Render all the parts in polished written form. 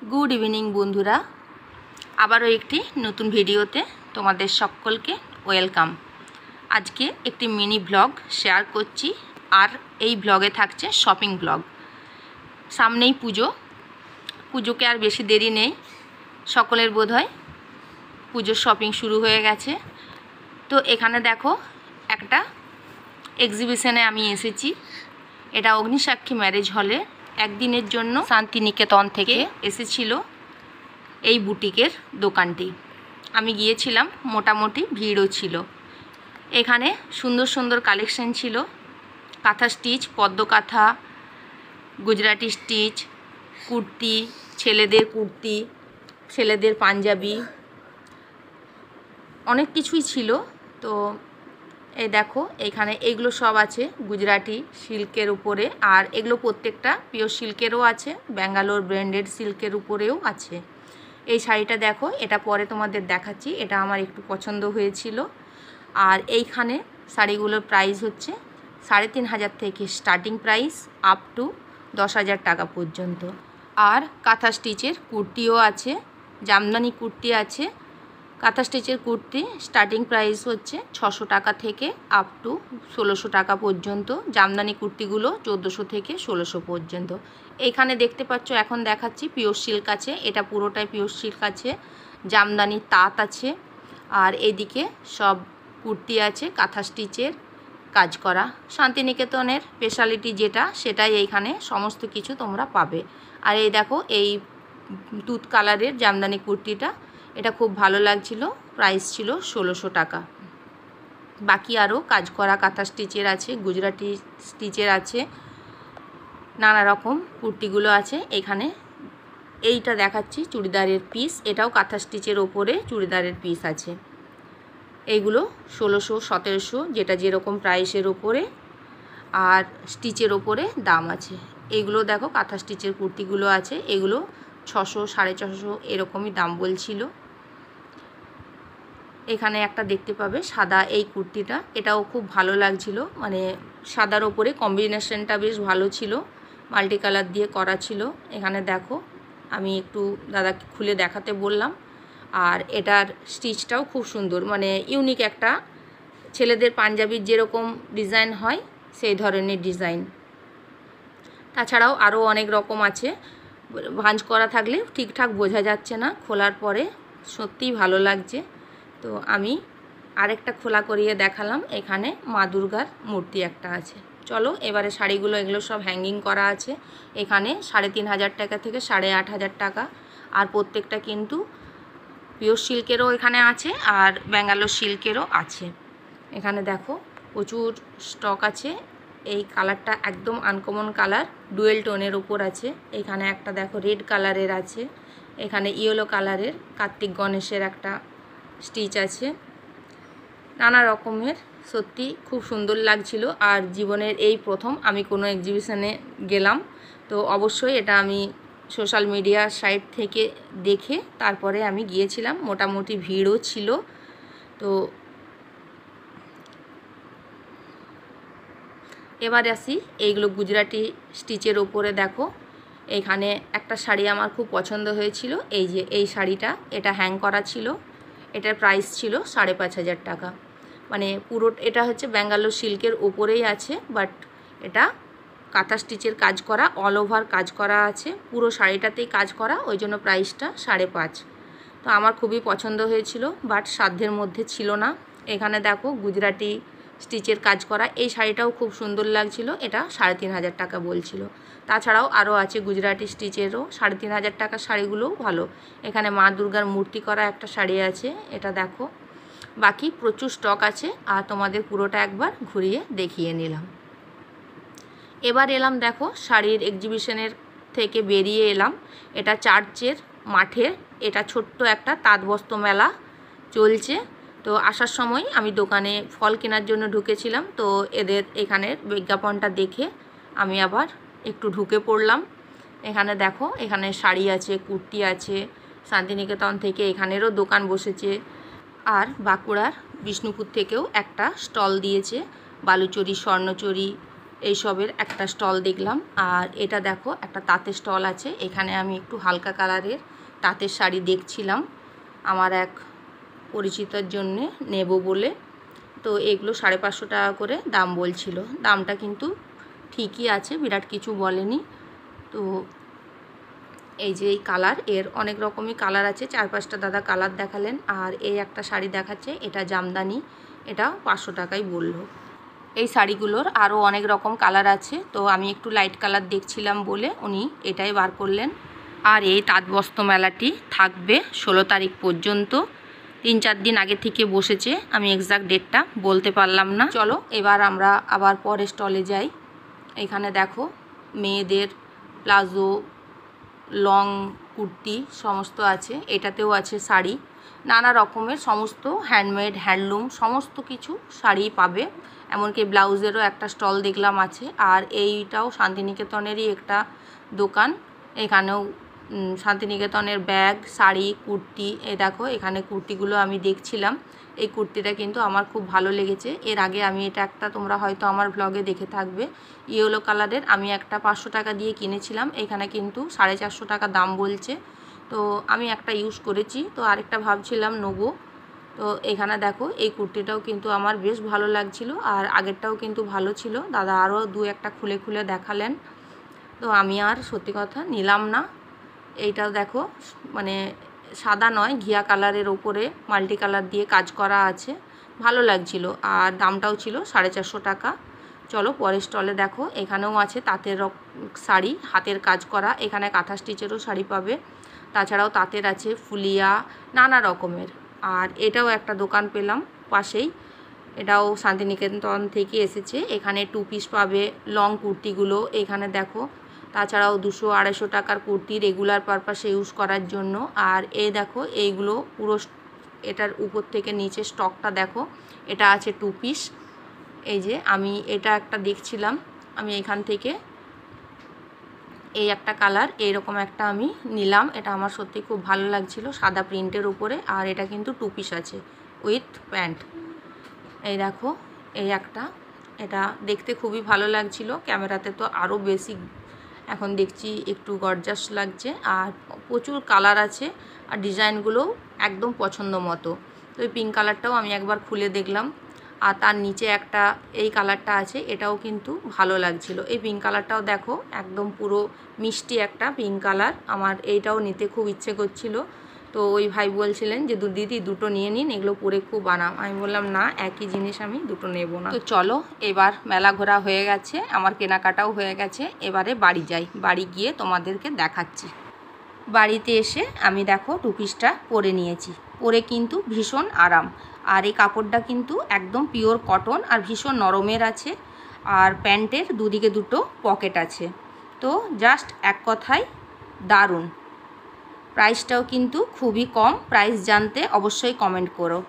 Good evening बंधुरा आबारो एकटी नतून भिडियोते तोमादेर सकलके वेलकाम। आज के एक मिनी ब्लग शेयर करछि और ये ब्लगे थाकছে शपिंग ब्लग। सामनेई पुजो पुजोके आर बेशी देरी नेই, सकलेर बोधहय पुजोर शपिंग शुरू हो गेছে। तो एखाने देखो एकटा एग्जिबिशने आमी एसेছি, এটা অগ্নিসাক্ষী ম্যারেজ হলে একদিনের জন্য শান্তিনিকেতন থেকে এসেছিল এই বুটিকের দোকানটি। আমি গিয়েছিলাম, মোটামুটি ভিড়ও ছিল। এখানে সুন্দর সুন্দর কালেকশন ছিল, কাঁথা স্টিচ, পদ্ম কাঁথা, গুজরাটি স্টিচ, কুর্তি, ছেলেদের কুর্তি, ছেলেদের পাঞ্জাবি, অনেক কিছুই ছিল। তো এই দেখো এখানে এগুলো সব আছে গুজরাটি সিল্কের উপরে, আর এগুলো প্রত্যেকটা পিওর সিল্কেরও আছে, ব্যাঙ্গালোর ব্র্যান্ডেড সিল্কের উপরেও আছে। এই শাড়িটা দেখো, এটা পরে তোমাদের দেখাচ্ছি, এটা আমার একটু পছন্দ হয়েছিল। আর এইখানে শাড়িগুলোর প্রাইস হচ্ছে ৩,৫০০ থেকে স্টার্টিং প্রাইস আপ টু ১০,০০০ টাকা পর্যন্ত। আর কাঁথা স্টিচের কুর্তিও আছে, জামদানি কুর্তি আছে। কাঁথা স্টিচের কুর্তি স্টার্টিং প্রাইস হচ্ছে ৬০০ টাকা থেকে আপ টু ১৬০০ টাকা পর্যন্ত। জামদানি কুর্তিগুলো ১৪০০ থেকে ১৬০০ পর্যন্ত। এইখানে দেখতে পাচ্ছ, এখন দেখাচ্ছি পিওর সিল্ক আছে, এটা পুরোটাই পিওর সিল্ক আছে, জামদানি তাঁত আছে। আর এদিকে সব কুর্তি আছে কাঁথা স্টিচের কাজ করা। শান্তিনিকেতনের স্পেশালিটি যেটা, সেটাই এইখানে সমস্ত কিছু তোমরা পাবে। আর এই দেখো এই দুধ কালারের জামদানি কুর্তিটা, এটা খুব ভালো লাগছিল, প্রাইস ছিল ১৬০০ টাকা। বাকি আরও কাজ করা কাঁথা স্টিচের আছে, গুজরাটি স্টিচের আছে, নানা রকম কুর্তিগুলো আছে এখানে। এইটা দেখাচ্ছি চুড়িদারের পিস, এটাও কাঁথা স্টিচের ওপরে চুড়িদারের পিস আছে। এইগুলো ১৬০০, ১৭০০, যেটা যেরকম প্রাইসের ওপরে আর স্টিচের ওপরে দাম আছে। এইগুলো দেখো কাঁথা স্টিচের কুর্তিগুলো আছে, এগুলো ৬০০, ৬৫০ এরকমই দাম বলছিল। এখানে একটা দেখতে পাবে সাদা এই কুর্তিটা, এটাও খুব ভালো লাগছিল, মানে সাদার ওপরে কম্বিনেশনটা বেশ ভালো ছিল, মাল্টি কালার দিয়ে করা ছিল। এখানে দেখো আমি একটু দাদাকে খুলে দেখাতে বললাম। আর এটার স্টিচটাও খুব সুন্দর, মানে ইউনিক একটা, ছেলেদের পাঞ্জাবির যেরকম ডিজাইন হয় সেই ধরনের ডিজাইন। তাছাড়াও আরও অনেক রকম আছে, ভাঁজ করা থাকলে ঠিকঠাক বোঝা যাচ্ছে না, খোলার পরে সত্যিই ভালো লাগছে। তো আমি আরেকটা খোলা করিয়ে দেখালাম। এখানে মা দুর্গার মূর্তি একটা আছে। চলো এবারে শাড়িগুলো, এগুলো সব হ্যাঙ্গিং করা আছে। এখানে ৩,৫০০ টাকা থেকে ৮,৫০০ টাকা। আর প্রত্যেকটা কিন্তু পিওর সিল্কেরও এখানে আছে, আর ব্যাঙ্গালোর সিল্কেরও আছে। এখানে দেখো প্রচুর স্টক আছে। এই কালারটা একদম আনকমন কালার, ডুয়েল টোনের উপর আছে। এখানে একটা দেখো রেড কালারের আছে, এখানে ইয়েলো কালারের কার্তিক গণেশের একটা স্টিচ আছে, নানা রকমের, সত্যি খুব সুন্দর লাগছিল। আর জীবনের এই প্রথম আমি কোনো এক্সিবিশনে গেলাম, তো অবশ্যই এটা আমি সোশ্যাল মিডিয়া সাইট থেকে দেখে তারপরে আমি গিয়েছিলাম, মোটামুটি ভিড়ও ছিল। তো এবার আসি এইগুলো গুজরাটি স্টিচের ওপরে দেখো। এখানে একটা শাড়ি আমার খুব পছন্দ হয়েছিল, এই যে এই শাড়িটা, এটা হ্যাং করা ছিল, এটার প্রাইস ছিল ৫,৫০০ টাকা। মানে পুরো এটা হচ্ছে ব্যাঙ্গালোর সিল্কের ওপরেই আছে, বাট এটা কাঁথা স্টিচের কাজ করা, অল ওভার কাজ করা আছে, পুরো শাড়িটাতেই কাজ করা, ওই জন্য প্রাইসটা ৫,৫০০। তো আমার খুবই পছন্দ হয়েছিল, বাট সাধ্যের মধ্যে ছিল না। এখানে দেখো গুজরাটি স্টিচের কাজ করা, এই শাড়িটাও খুব সুন্দর লাগছিল, এটা ৩,৫০০ টাকা বলছিল। তাছাড়াও আরও আছে গুজরাটি স্টিচেরও ৩,৫০০ টাকার শাড়িগুলোও ভালো। এখানে মা দুর্গার মূর্তি করা একটা শাড়ি আছে, এটা দেখো। বাকি প্রচুর স্টক আছে, আর তোমাদের পুরোটা একবার ঘুরিয়ে দেখিয়ে নিলাম। এবার এলাম দেখো শাড়ির এক্সিবিশনের থেকে বেরিয়ে এলাম, এটা চার্চের মাঠের, এটা ছোট্ট একটা তাঁতবস্ত্র মেলা চলছে। তো আসার সময় আমি দোকানে ফল কেনার জন্য ঢুকেছিলাম, তো এদের এখানের বিজ্ঞাপনটা দেখে আমি আবার একটু ঢুকে পড়লাম। এখানে দেখো এখানে শাড়ি আছে, কুর্তি আছে, শান্তিনিকেতন থেকে এখানেরও দোকান বসেছে। আর বাঁকুড়ার বিষ্ণুপুর থেকেও একটা স্টল দিয়েছে, বালুচরি, স্বর্ণচরি, এইসবের একটা স্টল দেখলাম। আর এটা দেখো একটা তাঁতের স্টল আছে, এখানে আমি একটু হালকা কালারের তাঁতের শাড়ি দেখছিলাম আমার এক পরিচিতর জন্যে নেব বলে। তো এগুলো 550 টাকা করে দাম বলছিল, দামটা কিন্তু ঠিকই আছে, বিরাট কিছু বলেনি। তো এই যে এই কালার, এর অনেক রকমই কালার আছে, 4-5টা দাদা কালার দেখালেন। আর এই একটা শাড়ি দেখাচ্ছে, এটা জামদানি, এটা 500 টাকাই বললো। এই শাড়িগুলোর আরও অনেক রকম কালার আছে, তো আমি একটু লাইট কালার দেখছিলাম বলে উনি এটাই বার করলেন। আর এই তাঁত বস্ত্র মেলাটি থাকবে 16 তারিখ পর্যন্ত, 3-4 দিন আগে থেকে বসেছে, আমি এক্সাক্ট ডেটটা বলতে পারলাম না। চলো এবার আমরা আবার পরের স্টলে যাই। এখানে দেখো মেয়েদের প্লাজো, লং কুর্তি সমস্ত আছে, এটাতেও আছে শাড়ি, নানা রকমের সমস্ত হ্যান্ডমেড, হ্যান্ডলুম সমস্ত কিছু শাড়ি পাবে। এমনকি ব্লাউজেরও একটা স্টল দেখলাম আছে। আর এইটাও শান্তিনিকেতনেরই একটা দোকান, এখানেও শান্তিনিকেতনের ব্যাগ, শাড়ি, কুর্তি। এই দেখো এখানে কুর্তিগুলো আমি দেখছিলাম, এই কুর্তিটা কিন্তু আমার খুব ভালো লেগেছে। এর আগে আমি এটা একটা, তোমরা হয়তো আমার ব্লগে দেখে থাকবে, ইয়েলো কালারের আমি একটা 500 টাকা দিয়ে কিনেছিলাম, এখানে কিন্তু 450 টাকা দাম বলছে। তো আমি একটা ইউজ করেছি, তো আরেকটা ভাবছিলাম নেবো। তো এখানে দেখো এই কুর্তিটাও কিন্তু আমার বেশ ভালো লাগছিল, আর আগেরটাও কিন্তু ভালো ছিল। দাদা আরও 2-1টা খুলে খুলে দেখালেন, তো আমি আর সত্যি কথা নিলাম না। এইটাও দেখো মানে সাদা নয়, ঘিয়া কালারের ওপরে মাল্টি কালার দিয়ে কাজ করা আছে, ভালো লাগছিল। আর দামটাও ছিল 450 টাকা। চলো পরের স্টলে দেখো, এখানেও আছে তাঁতের শাড়ি, হাতের কাজ করা, এখানে কাঁথা স্টিচেরও শাড়ি পাবে, তাছাড়াও তাঁতের আছে, ফুলিয়া, নানা রকমের। আর এটাও একটা দোকান পেলাম পাশেই, এটাও শান্তিনিকেতন থেকে এসেছে। এখানে 2 পিস পাবে, লং কুর্তিগুলো এখানে দেখো, তাছাড়াও 200-250 টাকার কুর্তি রেগুলার পারপাসে ইউজ করার জন্য। আর এই দেখো এইগুলো পুরো, এটার উপর থেকে নিচে স্টকটা দেখো, এটা আছে 2 পিস। এই যে আমি এটা একটা দেখছিলাম, আমি এখান থেকে এই একটা কালার এইরকম একটা আমি নিলাম, এটা আমার সত্যি খুব ভালো লাগছিল, সাদা প্রিন্টের উপরে। আর এটা কিন্তু 2 পিস আছে উইথ প্যান্ট। এই দেখো এই একটা, এটা দেখতে খুবই ভালো লাগছিল, ক্যামেরাতে তো আরও বেশি এখন দেখছি একটু গর্জাস লাগছে। আর প্রচুর কালার আছে, আর ডিজাইনগুলোও একদম পছন্দ মতো। তো এই পিঙ্ক কালারটাও আমি একবার খুলে দেখলাম, আর তার নিচে একটা এই কালারটা আছে, এটাও কিন্তু ভালো লাগছিল। এই পিঙ্ক কালারটাও দেখো একদম পুরো মিষ্টি একটা পিঙ্ক কালার, আমার এইটাও নিতে খুব ইচ্ছে করছিল। তো ওই ভাই বলছিলেন যে দিদি দুটো নিয়ে নিন, এগুলো পরে খুব আরাম। আমি বললাম না, একই জিনিস আমি দুটো নেব না। তো চলো এবার মেলা ঘোরা হয়ে গেছে, আমার কেনাকাটাও হয়ে গেছে, এবারে বাড়ি যাই, বাড়ি গিয়ে তোমাদেরকে দেখাচ্ছি। বাড়িতে এসে আমি দেখো 2 পিসটা পরে নিয়েছি, পরে কিন্তু ভীষণ আরাম। আর এই কাপড়টা কিন্তু একদম পিওর কটন, আর ভীষণ নরমের আছে। আর প্যান্টের দুদিকে 2টো পকেট আছে, তো জাস্ট এক কথায় দারুণ। প্রাইসটাও কিন্তু খুবই কম, প্রাইস জানতে অবশ্যই কমেন্ট করো।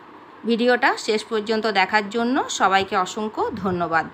ভিডিওটা শেষ পর্যন্ত দেখার জন্য সবাইকে অসংখ্য ধন্যবাদ।